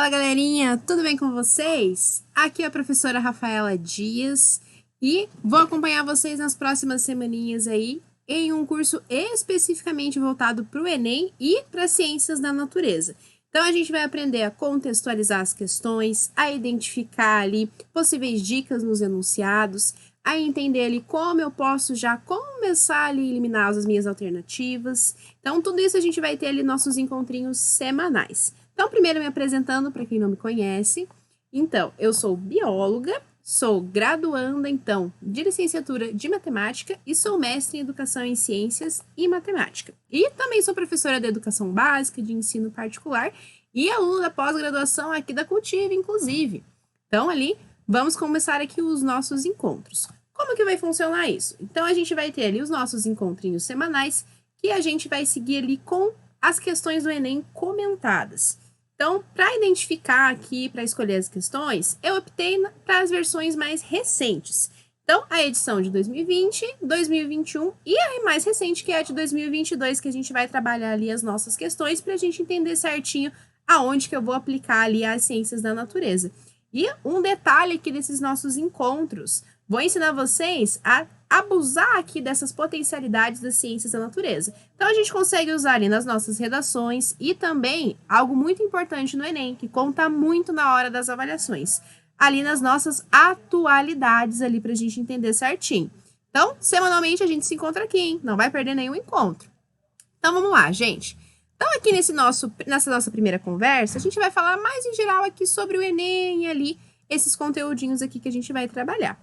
Fala, galerinha, tudo bem com vocês? Aqui é a professora Rafaela Dias e vou acompanhar vocês nas próximas semaninhas aí em um curso especificamente voltado para o Enem e para ciências da natureza. Então, a gente vai aprender a contextualizar as questões, a identificar ali possíveis dicas nos enunciados, a entender ali como eu posso já começar ali a eliminar as minhas alternativas. Então, tudo isso a gente vai ter ali nossos encontrinhos semanais. Então, primeiro me apresentando para quem não me conhece. Então, eu sou bióloga, sou graduanda, então, de licenciatura de matemática e sou mestre em educação em ciências e matemática. E também sou professora de educação básica, de ensino particular e aluna da pós-graduação aqui da Cultiva, inclusive. Então, ali, vamos começar aqui os nossos encontros. Como que vai funcionar isso? Então, a gente vai ter ali os nossos encontrinhos semanais que a gente vai seguir ali com as questões do Enem comentadas. Então, para identificar aqui, para escolher as questões, eu optei para as versões mais recentes. Então, a edição de 2020, 2021 e a mais recente, que é a de 2022, que a gente vai trabalhar ali as nossas questões para a gente entender certinho aonde que eu vou aplicar ali as ciências da natureza. E um detalhe aqui desses nossos encontros, vou ensinar vocês a abusar aqui dessas potencialidades das ciências da natureza. Então, a gente consegue usar ali nas nossas redações e também algo muito importante no Enem, que conta muito na hora das avaliações, ali nas nossas atualidades ali para a gente entender certinho. Então, semanalmente a gente se encontra aqui, hein? Não vai perder nenhum encontro. Então, vamos lá, gente. Então, aqui nessa nossa primeira conversa, a gente vai falar mais em geral aqui sobre o Enem e ali esses conteúdinhos aqui que a gente vai trabalhar.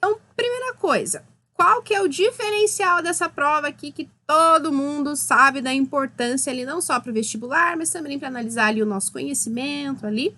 Então, primeira coisa, qual que é o diferencial dessa prova aqui que todo mundo sabe da importância ali, não só para o vestibular, mas também para analisar ali o nosso conhecimento ali,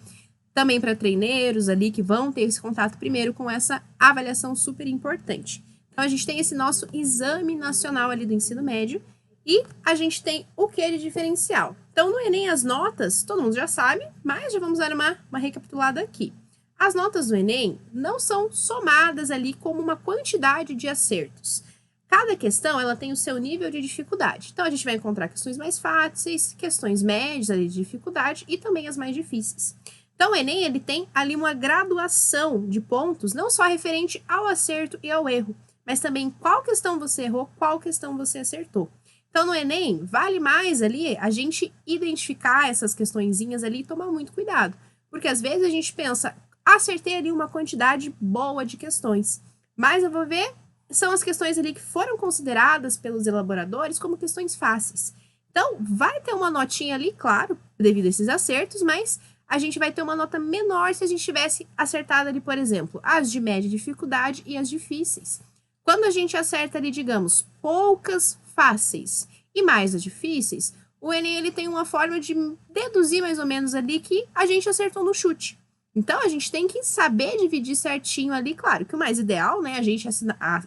também para treineiros ali que vão ter esse contato primeiro com essa avaliação super importante. Então, a gente tem esse nosso exame nacional ali do ensino médio e a gente tem o que de diferencial. Então, no Enem, as notas, todo mundo já sabe, mas já vamos dar uma recapitulada aqui. As notas do Enem não são somadas ali como uma quantidade de acertos. Cada questão ela tem o seu nível de dificuldade. Então, a gente vai encontrar questões mais fáceis, questões médias ali de dificuldade e também as mais difíceis. Então, o Enem ele tem ali uma graduação de pontos, não só referente ao acerto e ao erro, mas também qual questão você errou, qual questão você acertou. Então, no Enem, vale mais ali a gente identificar essas questõezinhas ali e tomar muito cuidado. Porque às vezes a gente pensa, acertei ali uma quantidade boa de questões, mas eu vou ver, são as questões ali que foram consideradas pelos elaboradores como questões fáceis. Então, vai ter uma notinha ali, claro, devido a esses acertos, mas a gente vai ter uma nota menor se a gente tivesse acertado ali, por exemplo, as de média dificuldade e as difíceis. Quando a gente acerta ali, digamos, poucas fáceis e mais as difíceis, o Enem ele tem uma forma de deduzir mais ou menos ali que a gente acertou no chute. Então, a gente tem que saber dividir certinho ali, claro, que o mais ideal, né, a gente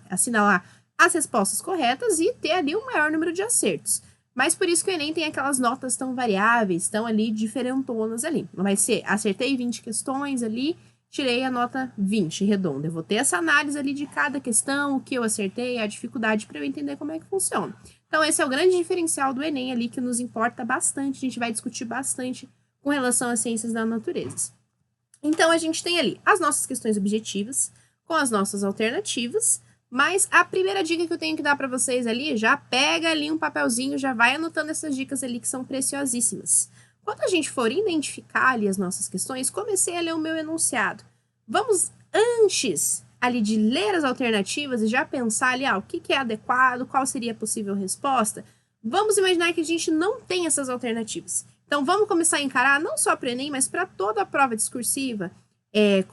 assinalar as respostas corretas e ter ali o maior número de acertos. Mas por isso que o Enem tem aquelas notas tão variáveis, tão ali diferentonas ali. Não vai ser, acertei 20 questões ali, tirei a nota 20 redonda. Eu vou ter essa análise ali de cada questão, o que eu acertei, a dificuldade para eu entender como é que funciona. Então, esse é o grande diferencial do Enem ali, que nos importa bastante, a gente vai discutir bastante com relação às ciências da natureza. Então, a gente tem ali as nossas questões objetivas, com as nossas alternativas, mas a primeira dica que eu tenho que dar para vocês ali, já pega ali um papelzinho, já vai anotando essas dicas ali que são preciosíssimas. Quando a gente for identificar ali as nossas questões, comecei a ler o meu enunciado. Vamos, antes ali de ler as alternativas e já pensar ali, o que é adequado, qual seria a possível resposta, vamos imaginar que a gente não tem essas alternativas. Então, vamos começar a encarar não só para o Enem, mas para toda a prova discursiva,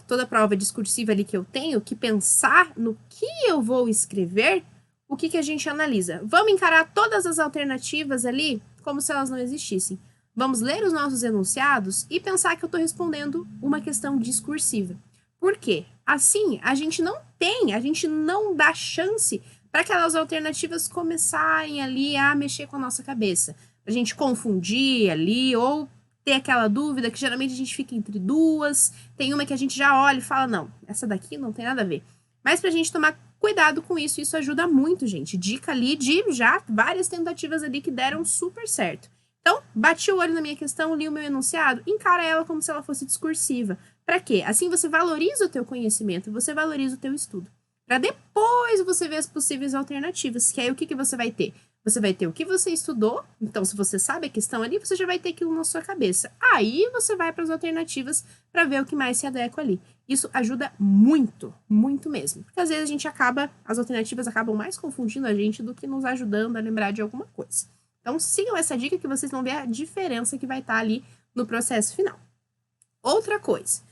toda a prova discursiva ali que eu tenho, que pensar no que eu vou escrever, o que a gente analisa. Vamos encarar todas as alternativas ali como se elas não existissem. Vamos ler os nossos enunciados e pensar que eu estou respondendo uma questão discursiva. Por quê? Assim, a gente não dá chance para aquelas alternativas começarem ali a mexer com a nossa cabeça. A gente confundir ali ou ter aquela dúvida que geralmente a gente fica entre duas. Tem uma que a gente já olha e fala, não, essa daqui não tem nada a ver. Mas pra gente tomar cuidado com isso, isso ajuda muito, gente. Dica ali de já várias tentativas ali que deram super certo. Então, bati o olho na minha questão, li o meu enunciado, encara ela como se ela fosse discursiva. Para quê? Assim você valoriza o teu conhecimento, você valoriza o teu estudo. Para depois você ver as possíveis alternativas, que aí o que você vai ter? Você vai ter o que você estudou, então se você sabe a questão ali, você já vai ter aquilo na sua cabeça. Aí você vai para as alternativas para ver o que mais se adequa ali. Isso ajuda muito, muito mesmo. Porque às vezes as alternativas acabam mais confundindo a gente do que nos ajudando a lembrar de alguma coisa. Então sigam essa dica que vocês vão ver a diferença que vai estar ali no processo final. Outra coisa.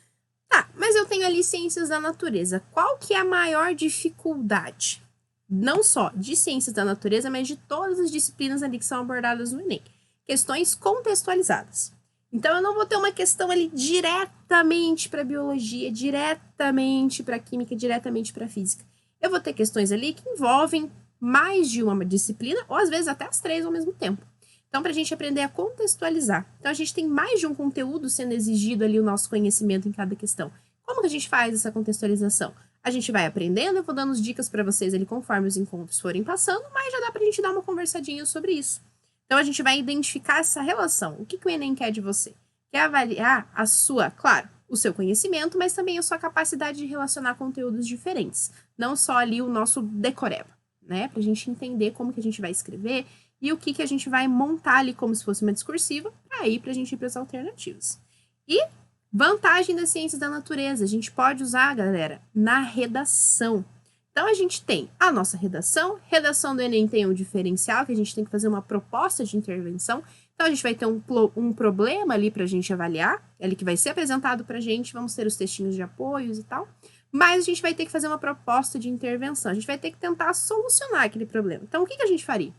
Tá, mas eu tenho ali ciências da natureza. Qual que é a maior dificuldade? Não só de ciências da natureza, mas de todas as disciplinas ali que são abordadas no Enem. Questões contextualizadas. Então, eu não vou ter uma questão ali diretamente para biologia, diretamente para química, diretamente para física. Eu vou ter questões ali que envolvem mais de uma disciplina, ou às vezes até as três ao mesmo tempo. Então, para a gente aprender a contextualizar. Então, a gente tem mais de um conteúdo sendo exigido ali o nosso conhecimento em cada questão. Como que a gente faz essa contextualização? A gente vai aprendendo, eu vou dando dicas para vocês ali conforme os encontros forem passando, mas já dá para a gente dar uma conversadinha sobre isso. Então, a gente vai identificar essa relação. O que o Enem quer de você? Quer avaliar a sua, claro, o seu conhecimento, mas também a sua capacidade de relacionar conteúdos diferentes. Não só ali o nosso decoreba, né? Para a gente entender como que a gente vai escrever e o que a gente vai montar ali como se fosse uma discursiva, aí para a gente ir para as alternativas. E vantagem das ciências da natureza, a gente pode usar, galera, na redação. Então, a gente tem a nossa redação do Enem tem um diferencial, que a gente tem que fazer uma proposta de intervenção. Então, a gente vai ter um problema ali para a gente avaliar, ali que vai ser apresentado para a gente, vamos ter os textinhos de apoios e tal, mas a gente vai ter que fazer uma proposta de intervenção, a gente vai ter que tentar solucionar aquele problema. Então, o que a gente faria?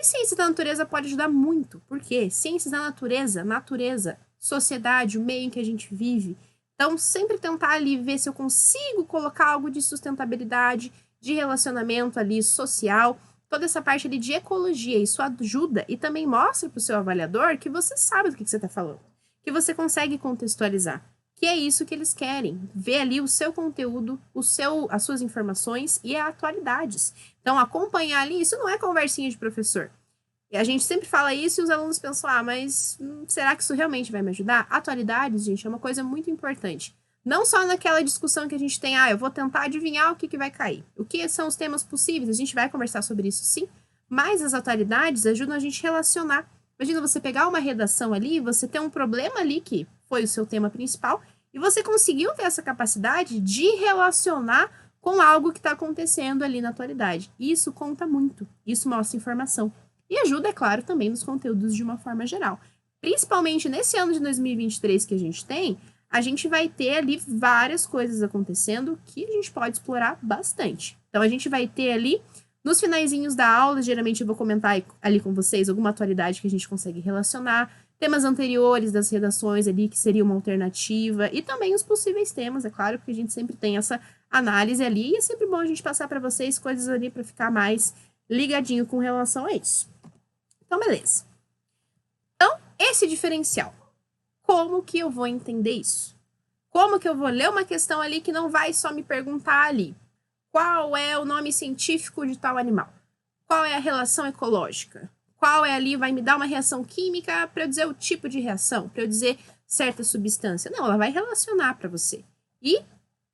E ciência da natureza pode ajudar muito, porque ciências da natureza, sociedade, o meio em que a gente vive. Então, sempre tentar ali ver se eu consigo colocar algo de sustentabilidade, de relacionamento ali social, toda essa parte ali de ecologia. Isso ajuda e também mostra para o seu avaliador que você sabe do que você está falando, que você consegue contextualizar, que é isso que eles querem, ver ali o seu conteúdo, as suas informações e as atualidades. Então, acompanhar ali, isso não é conversinha de professor. E a gente sempre fala isso e os alunos pensam, mas será que isso realmente vai me ajudar? Atualidades, gente, é uma coisa muito importante. Não só naquela discussão que a gente tem, eu vou tentar adivinhar o que vai cair. O que são os temas possíveis? A gente vai conversar sobre isso, sim. Mas as atualidades ajudam a gente a relacionar. Imagina você pegar uma redação ali, você ter um problema ali que foi o seu tema principal, e você conseguiu ter essa capacidade de relacionar com algo que está acontecendo ali na atualidade. Isso conta muito. Isso mostra informação. E ajuda, é claro, também nos conteúdos de uma forma geral. Principalmente nesse ano de 2023 que a gente vai ter ali várias coisas acontecendo que a gente pode explorar bastante. Então, a gente vai ter ali, nos finaizinhos da aula, geralmente eu vou comentar ali com vocês alguma atualidade que a gente consegue relacionar, temas anteriores das redações ali, que seria uma alternativa, e também os possíveis temas, é claro, porque a gente sempre tem essa análise ali, e é sempre bom a gente passar para vocês coisas ali para ficar mais ligadinho com relação a isso. Então, beleza. Então, esse diferencial. Como que eu vou entender isso? Como que eu vou ler uma questão ali que não vai só me perguntar ali qual é o nome científico de tal animal? Qual é a relação ecológica? Qual é ali, vai me dar uma reação química para eu dizer o tipo de reação, para eu dizer certa substância? Não, ela vai relacionar para você. E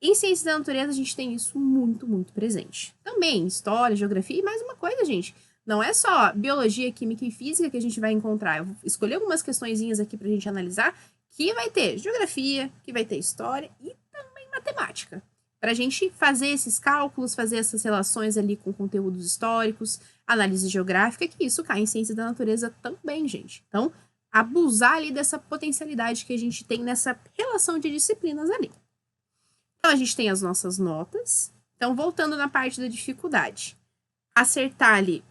em ciências da natureza a gente tem isso muito, muito presente. Também história, geografia e mais uma coisa, gente. Não é só biologia, química e física que a gente vai encontrar. Eu vou escolher algumas questõezinhas aqui para a gente analisar, que vai ter geografia, que vai ter história e também matemática. Para a gente fazer esses cálculos, fazer essas relações ali com conteúdos históricos, análise geográfica, que isso cai em ciência da natureza também, gente. Então, abusar ali dessa potencialidade que a gente tem nessa relação de disciplinas ali. Então, a gente tem as nossas notas. Então, voltando na parte da dificuldade. Acertar ali,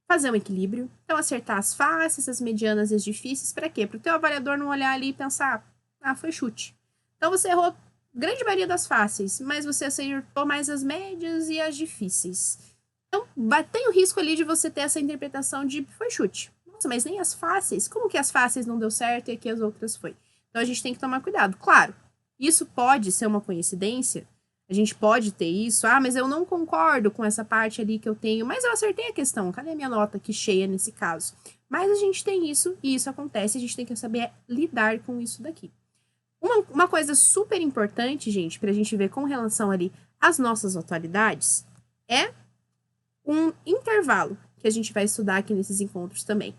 fazer um equilíbrio. Então, acertar as fáceis, as medianas e as difíceis. Para quê? Para o teu avaliador não olhar ali e pensar, foi chute. Então, você errou grande maioria das fáceis, mas você acertou mais as médias e as difíceis. Então, tem o risco ali de você ter essa interpretação de foi chute. Nossa, mas nem as fáceis? Como que as fáceis não deu certo e aqui as outras foi? Então, a gente tem que tomar cuidado. Claro, isso pode ser uma coincidência A gente pode ter isso, mas eu não concordo com essa parte ali que eu tenho, mas eu acertei a questão, cadê a minha nota aqui cheia nesse caso? Mas a gente tem isso, e isso acontece, a gente tem que saber lidar com isso daqui. Uma coisa super importante, gente, pra gente ver com relação ali às nossas atualidades, é um intervalo, que a gente vai estudar aqui nesses encontros também.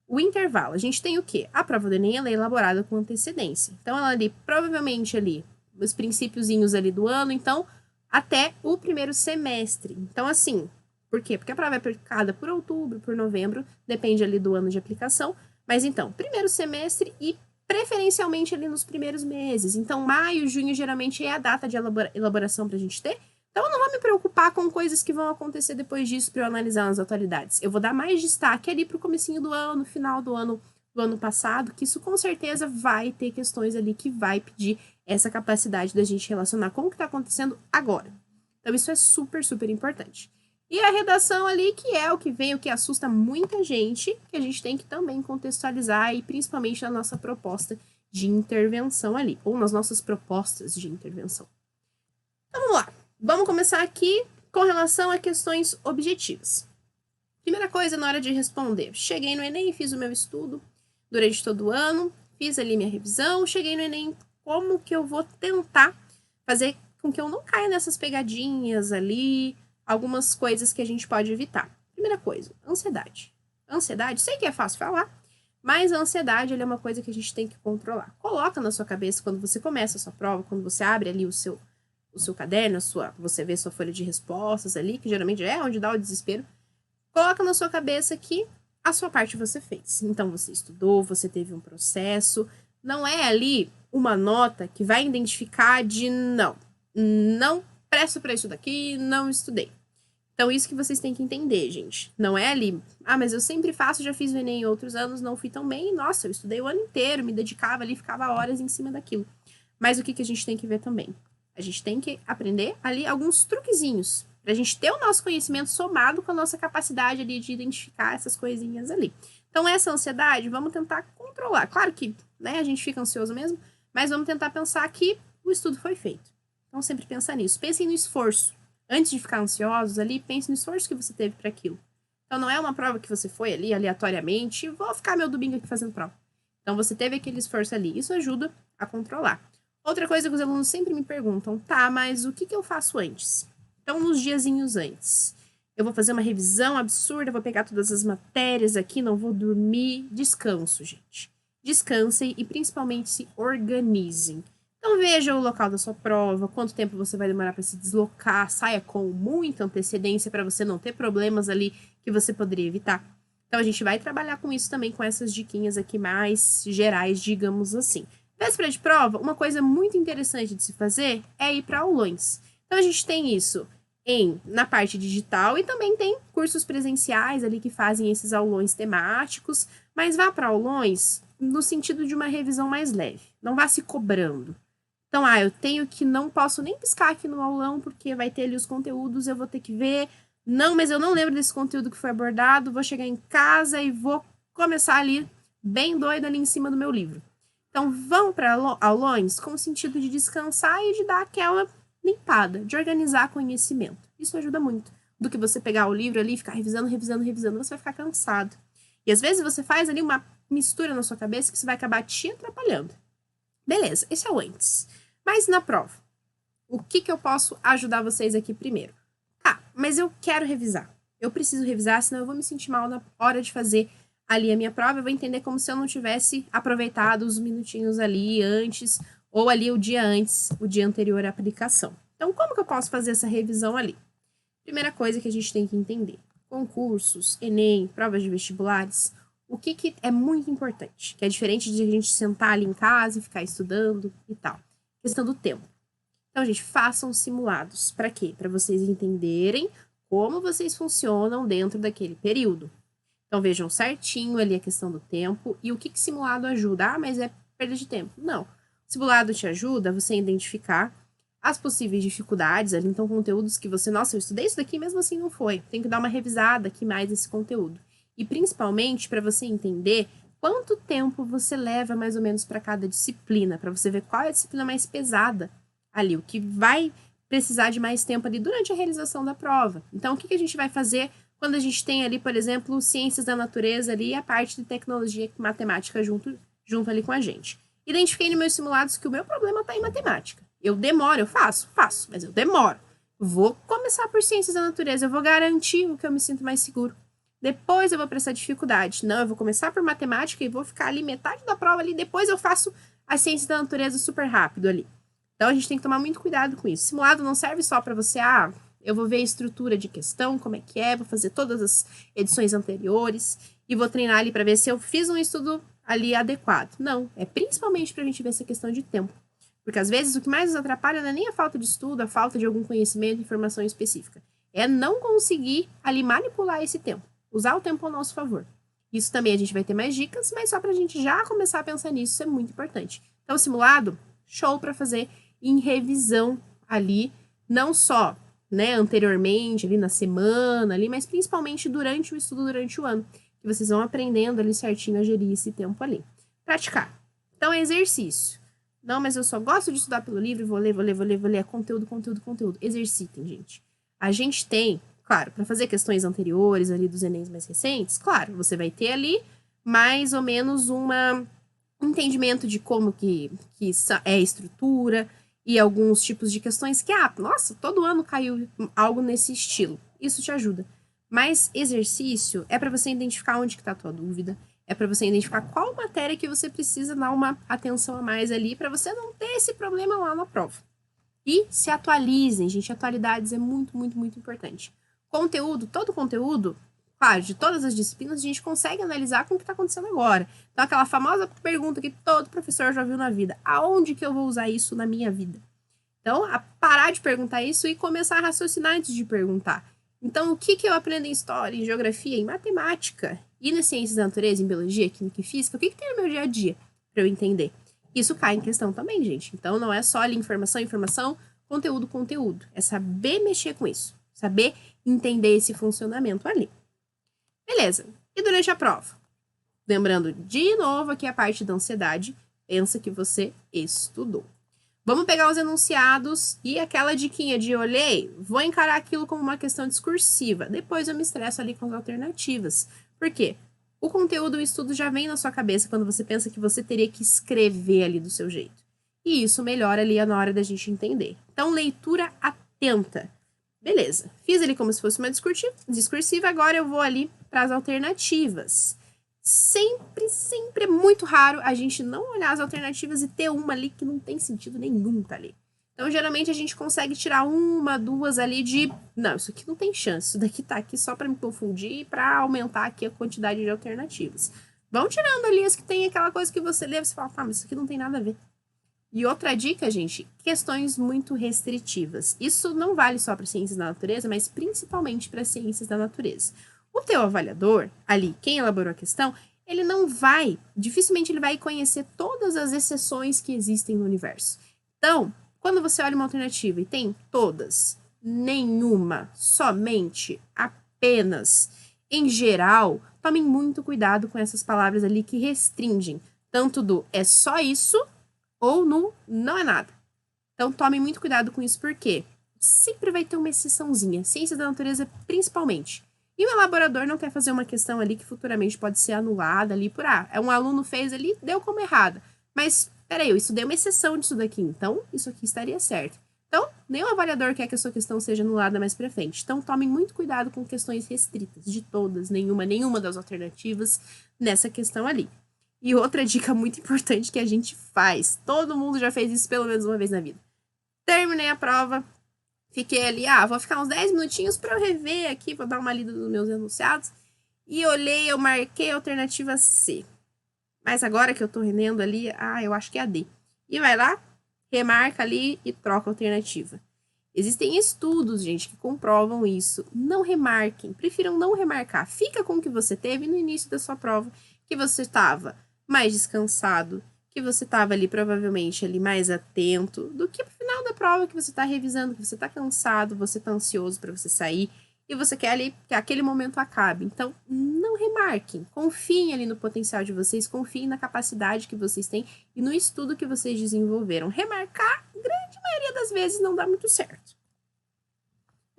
O intervalo, a gente tem o quê? A prova do Enem, ela é elaborada com antecedência. Então, ela ali, provavelmente ali, os princípiozinhos ali do ano, então, até o primeiro semestre. Então, assim, por quê? Porque a prova é aplicada por outubro, por novembro, depende ali do ano de aplicação. Mas, então, primeiro semestre e preferencialmente ali nos primeiros meses. Então, maio, junho, geralmente é a data de elaboração para a gente ter. Então, eu não vou me preocupar com coisas que vão acontecer depois disso para eu analisar nas atualidades. Eu vou dar mais destaque ali para o comecinho do ano, final do ano passado, que isso com certeza vai ter questões ali que vai pedir essa capacidade da gente relacionar com o que está acontecendo agora. Então, isso é super, super importante. E a redação ali, que é o que vem, o que assusta muita gente, que a gente tem que também contextualizar, e principalmente na nossa proposta de intervenção ali, ou nas nossas propostas de intervenção. Então, vamos lá. Vamos começar aqui com relação a questões objetivas. Primeira coisa, na hora de responder, cheguei no Enem, fiz o meu estudo durante todo o ano, fiz ali minha revisão, cheguei no Enem, como que eu vou tentar fazer com que eu não caia nessas pegadinhas ali, algumas coisas que a gente pode evitar. Primeira coisa, ansiedade. Ansiedade, sei que é fácil falar, mas a ansiedade é uma coisa que a gente tem que controlar. Coloca na sua cabeça quando você começa a sua prova, quando você abre ali o seu caderno, você vê sua folha de respostas ali, que geralmente é onde dá o desespero. Coloca na sua cabeça que a sua parte você fez. Então, você estudou, você teve um processo. Não é ali uma nota que vai identificar de não presto para isso daqui, não estudei. Então, isso que vocês têm que entender, gente. Não é ali, mas eu sempre faço, já fiz o Enem em outros anos, não fui tão bem. Nossa, eu estudei o ano inteiro, me dedicava ali, ficava horas em cima daquilo. Mas o que a gente tem que ver também? A gente tem que aprender ali alguns truquezinhos pra gente ter o nosso conhecimento somado com a nossa capacidade ali de identificar essas coisinhas ali. Então, essa ansiedade, vamos tentar controlar. Claro que, a gente fica ansioso mesmo, mas vamos tentar pensar que o estudo foi feito. Então, sempre pensa nisso. Pensem no esforço. Antes de ficar ansiosos ali, pense no esforço que você teve para aquilo. Então, não é uma prova que você foi ali aleatoriamente, vou ficar meu domingo aqui fazendo prova. Então, você teve aquele esforço ali. Isso ajuda a controlar. Outra coisa que os alunos sempre me perguntam, mas o que eu faço antes? Então, nos diazinhos antes, eu vou fazer uma revisão absurda, vou pegar todas as matérias aqui, não vou dormir. Descanso, gente. Descansem e principalmente se organizem. Então, veja o local da sua prova, quanto tempo você vai demorar para se deslocar, saia com muita antecedência para você não ter problemas ali que você poderia evitar. Então, a gente vai trabalhar com isso também, com essas diquinhas aqui mais gerais, digamos assim. Véspera de prova, uma coisa muito interessante de se fazer é ir para aulões. Então, a gente tem isso na parte digital e também tem cursos presenciais ali que fazem esses aulões temáticos, mas vá para aulões no sentido de uma revisão mais leve. Não vá se cobrando. Então, eu tenho que não posso nem piscar aqui no aulão porque vai ter ali os conteúdos, eu vou ter que ver. Não, mas eu não lembro desse conteúdo que foi abordado, vou chegar em casa e vou começar ali bem doida ali em cima do meu livro. Então, vão para aulões com o sentido de descansar e de dar aquela limpada, de organizar conhecimento. Isso ajuda muito. Do que você pegar o livro ali e ficar revisando, você vai ficar cansado. E às vezes você faz ali uma mistura na sua cabeça que isso vai acabar te atrapalhando. Beleza, esse é o antes. Mas na prova, o que eu posso ajudar vocês aqui primeiro? Mas eu quero revisar. Eu preciso revisar, senão eu vou me sentir mal na hora de fazer ali a minha prova. Eu vou entender como se eu não tivesse aproveitado os minutinhos ali antes, ou ali o dia antes, o dia anterior à aplicação. Então, como que eu posso fazer essa revisão ali? Primeira coisa que a gente tem que entender. Concursos, Enem, provas de vestibulares, o que é muito importante, que é diferente de a gente sentar ali em casa e ficar estudando e tal. Questão do tempo. Então, gente, façam simulados. Para quê? Para vocês entenderem como vocês funcionam dentro daquele período. Então, vejam certinho ali a questão do tempo e o que simulado ajuda. Mas é perda de tempo. Não. O simulado te ajuda a você identificar as possíveis dificuldades ali. Então, conteúdos que você, nossa, eu estudei isso daqui, mesmo assim não foi. Tem que dar uma revisada aqui mais nesse conteúdo. E, principalmente, para você entender quanto tempo você leva mais ou menos para cada disciplina, para você ver qual é a disciplina mais pesada ali, o que vai precisar de mais tempo ali durante a realização da prova. Então, o que a gente vai fazer quando a gente tem ali, por exemplo, ciências da natureza ali e a parte de tecnologia e matemática junto ali com a gente? Identifiquei nos meus simulados que o meu problema está em matemática. Eu demoro, eu faço, mas eu demoro. Vou começar por ciências da natureza, eu vou garantir o que eu me sinto mais seguro. Depois eu vou prestar dificuldade. Não, eu vou começar por matemática e vou ficar ali metade da prova ali, depois eu faço as ciências da natureza super rápido ali. Então a gente tem que tomar muito cuidado com isso. Simulado não serve só para você, eu vou ver a estrutura de questão, como é que é, vou fazer todas as edições anteriores e vou treinar ali para ver se eu fiz um estudo ali adequado. Não, é principalmente para a gente ver essa questão de tempo. Porque às vezes o que mais nos atrapalha não é nem a falta de estudo, a falta de algum conhecimento, informação específica. É não conseguir ali manipular esse tempo. Usar o tempo ao nosso favor. Isso também a gente vai ter mais dicas, mas só para a gente já começar a pensar nisso, isso é muito importante. Então, o simulado, show para fazer em revisão ali, não só, né, anteriormente, ali na semana, ali, mas principalmente durante o estudo, durante o ano, que vocês vão aprendendo ali certinho a gerir esse tempo ali. Praticar. Então, é exercício. Não, mas eu só gosto de estudar pelo livro, vou ler. É conteúdo. Exercitem, gente. A gente tem, claro, para fazer questões anteriores ali dos Enems mais recentes, claro, você vai ter ali mais ou menos um entendimento de como que é a estrutura e alguns tipos de questões que, nossa, todo ano caiu algo nesse estilo. Isso te ajuda. Mas exercício é para você identificar onde que está a tua dúvida, é para você identificar qual matéria que você precisa dar uma atenção a mais ali para você não ter esse problema lá na prova. E se atualizem, gente. Atualidades é muito, muito, muito importante. Conteúdo, todo conteúdo, claro, de todas as disciplinas, a gente consegue analisar com o que está acontecendo agora. Então, aquela famosa pergunta que todo professor já viu na vida. Aonde que eu vou usar isso na minha vida? Então, parar de perguntar isso e começar a raciocinar antes de perguntar. Então, o que eu aprendo em história, em geografia, em matemática, e nas ciências da natureza, em biologia, química e física, o que tem no meu dia a dia para eu entender? Isso cai em questão também, gente. Então, não é só ali informação, conteúdo. É saber mexer com isso. Saber entender esse funcionamento ali. Beleza. E durante a prova? Lembrando de novo aqui a parte da ansiedade. Pensa que você estudou. Vamos pegar os enunciados e aquela diquinha de olhei, vou encarar aquilo como uma questão discursiva. Depois eu me estresso ali com as alternativas. Por quê? O conteúdo, o estudo já vem na sua cabeça quando você pensa que você teria que escrever ali do seu jeito. E isso melhora ali na hora da gente entender. Então, leitura atenta. Beleza. Fiz ali como se fosse uma discursiva, agora eu vou ali para as alternativas. Sempre é muito raro a gente não olhar as alternativas e ter uma ali que não tem sentido nenhum tá ali. Então, geralmente, a gente consegue tirar uma, duas ali de... Não, isso aqui não tem chance. Isso daqui tá aqui só para me confundir e para aumentar aqui a quantidade de alternativas. Vão tirando ali as que tem aquela coisa que você lê e você fala, mas isso aqui não tem nada a ver. E outra dica, gente, questões muito restritivas. Isso não vale só para ciências da natureza, mas principalmente para ciências da natureza. O teu avaliador, ali, quem elaborou a questão, ele não vai, dificilmente ele vai conhecer todas as exceções que existem no universo. Então, quando você olha uma alternativa e tem todas, nenhuma, somente, apenas, em geral, tomem muito cuidado com essas palavras ali que restringem, tanto do é só isso ou no não é nada. Então, tomem muito cuidado com isso, porque sempre vai ter uma exceçãozinha, ciências da natureza principalmente. E o elaborador não quer fazer uma questão ali que futuramente pode ser anulada ali por um aluno fez ali, deu como errada. Mas, peraí, eu estudei uma exceção disso daqui, então isso aqui estaria certo. Então, nem o avaliador quer que a sua questão seja anulada mais pra frente. Então, tomem muito cuidado com questões restritas, de todas, nenhuma das alternativas nessa questão ali. E outra dica muito importante que a gente faz, todo mundo já fez isso pelo menos uma vez na vida. Terminei a prova, fiquei ali, vou ficar uns 10 minutinhos para eu rever aqui, vou dar uma lida nos meus enunciados. E olhei, eu marquei a alternativa C. Mas agora que eu tô relendo ali, eu acho que é a D. E vai lá, remarca ali e troca a alternativa. Existem estudos, gente, que comprovam isso. Não remarquem, prefiram não remarcar. Fica com o que você teve no início da sua prova, que você estava mais descansado, que você estava ali provavelmente ali mais atento, do que pro final da prova que você está revisando, que você está cansado, você está ansioso para você sair e você quer ali que aquele momento acabe. Então, não remarquem, confiem ali no potencial de vocês, confiem na capacidade que vocês têm e no estudo que vocês desenvolveram. Remarcar, grande maioria das vezes, não dá muito certo.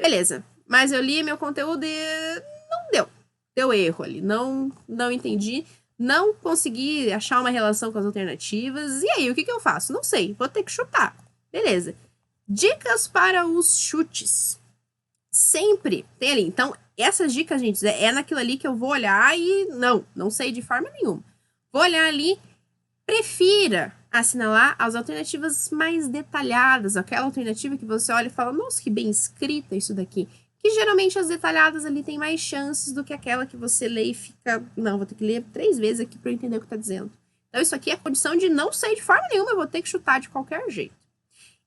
Beleza. Mas eu li meu conteúdo e não deu. Deu erro ali. Não entendi. Não consegui achar uma relação com as alternativas. E aí, o que eu faço? Não sei. Vou ter que chutar. Beleza. Dicas para os chutes. Sempre tem ali. Então, essas dicas, gente, é naquilo ali que eu vou olhar e não sei de forma nenhuma. Vou olhar ali, prefira assinalar as alternativas mais detalhadas, aquela alternativa que você olha e fala, nossa, que bem escrita isso daqui. Que geralmente as detalhadas ali têm mais chances do que aquela que você lê e fica, não, vou ter que ler 3 vezes aqui para eu entender o que tá dizendo. Então, isso aqui é condição de não sei de forma nenhuma, eu vou ter que chutar de qualquer jeito.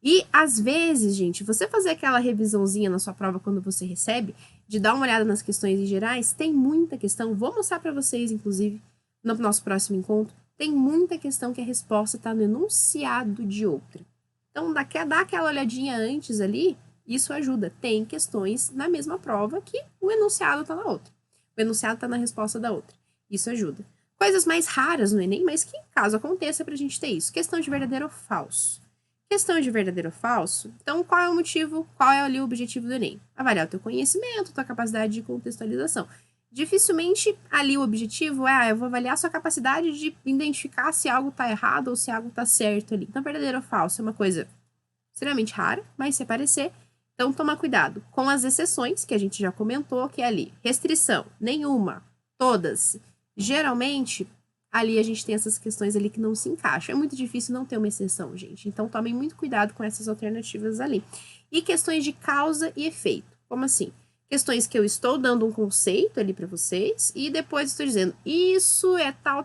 E, às vezes, gente, você fazer aquela revisãozinha na sua prova quando você recebe, de dar uma olhada nas questões em gerais, tem muita questão. Vou mostrar para vocês, inclusive, no nosso próximo encontro. Tem muita questão que a resposta está no enunciado de outra. Então, dá aquela olhadinha antes ali, isso ajuda. Tem questões na mesma prova que o enunciado está na outra. O enunciado está na resposta da outra. Isso ajuda. Coisas mais raras no Enem, mas que, caso aconteça, para a gente ter isso. Questão de verdadeiro ou falso. Questão de verdadeiro ou falso, então qual é o motivo, qual é ali o objetivo do Enem? Avaliar o teu conhecimento, tua capacidade de contextualização. Dificilmente ali o objetivo é, eu vou avaliar a sua capacidade de identificar se algo está errado ou se algo está certo ali. Então, verdadeiro ou falso é uma coisa extremamente rara, mas se aparecer, então toma cuidado com as exceções, que a gente já comentou, que é ali, restrição, nenhuma, todas. Geralmente, ali a gente tem essas questões ali que não se encaixam. É muito difícil não ter uma exceção, gente. Então, tomem muito cuidado com essas alternativas ali. E questões de causa e efeito. Como assim? Questões que eu estou dando um conceito ali para vocês e depois estou dizendo isso é tal,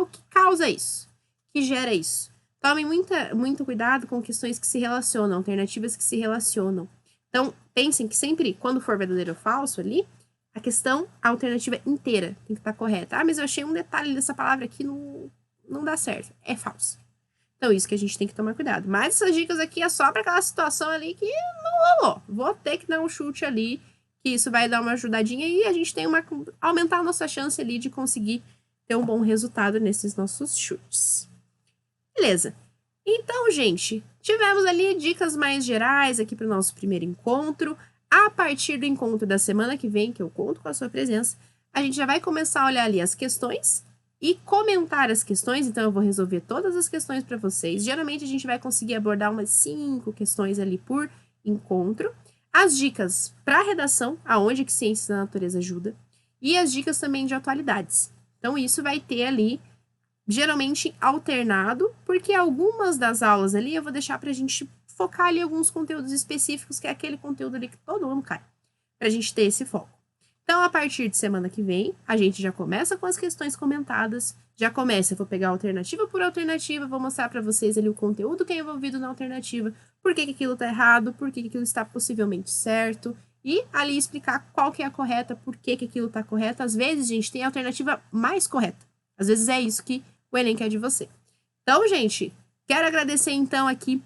que causa isso, que gera isso. Tomem muito cuidado com questões que se relacionam, alternativas que se relacionam. Então, pensem que sempre, quando for verdadeiro ou falso ali, a alternativa inteira tem que estar correta. Ah, mas eu achei um detalhe dessa palavra aqui, não dá certo. É falso. Então, isso que a gente tem que tomar cuidado. Mas essas dicas aqui é só para aquela situação ali que não rolou. Vou ter que dar um chute ali, que isso vai dar uma ajudadinha e a gente tem aumentar a nossa chance ali de conseguir ter um bom resultado nesses nossos chutes. Beleza. Então, gente, tivemos ali dicas mais gerais aqui para o nosso primeiro encontro. A partir do encontro da semana que vem, que eu conto com a sua presença, a gente já vai começar a olhar ali as questões e comentar as questões. Então, eu vou resolver todas as questões para vocês. Geralmente, a gente vai conseguir abordar umas 5 questões ali por encontro. As dicas para redação, aonde que Ciências da Natureza ajuda. E as dicas também de atualidades. Então, isso vai ter ali, geralmente, alternado, porque algumas das aulas ali eu vou deixar para a gente focar ali alguns conteúdos específicos, que é aquele conteúdo ali que todo ano cai, pra gente ter esse foco. Então, a partir de semana que vem, a gente já começa com as questões comentadas, eu vou pegar alternativa por alternativa, vou mostrar para vocês ali o conteúdo que é envolvido na alternativa, por que aquilo tá errado, por que aquilo está possivelmente certo, e ali explicar qual que é a correta, por que aquilo tá correto. Às vezes, gente, tem a alternativa mais correta. Às vezes é isso que o Enem quer de você. Então, gente, quero agradecer então aqui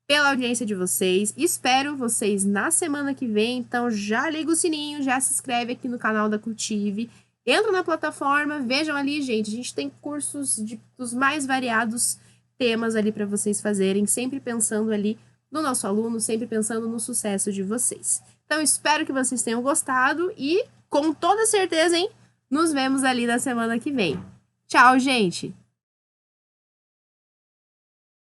pela audiência de vocês. Espero vocês na semana que vem. Então, já liga o sininho, já se inscreve aqui no canal da Cultive. Entra na plataforma, vejam ali, gente. A gente tem cursos dos mais variados temas ali para vocês fazerem, sempre pensando ali no nosso aluno, sempre pensando no sucesso de vocês. Então, espero que vocês tenham gostado e, com toda certeza, hein, nos vemos ali na semana que vem. Tchau, gente!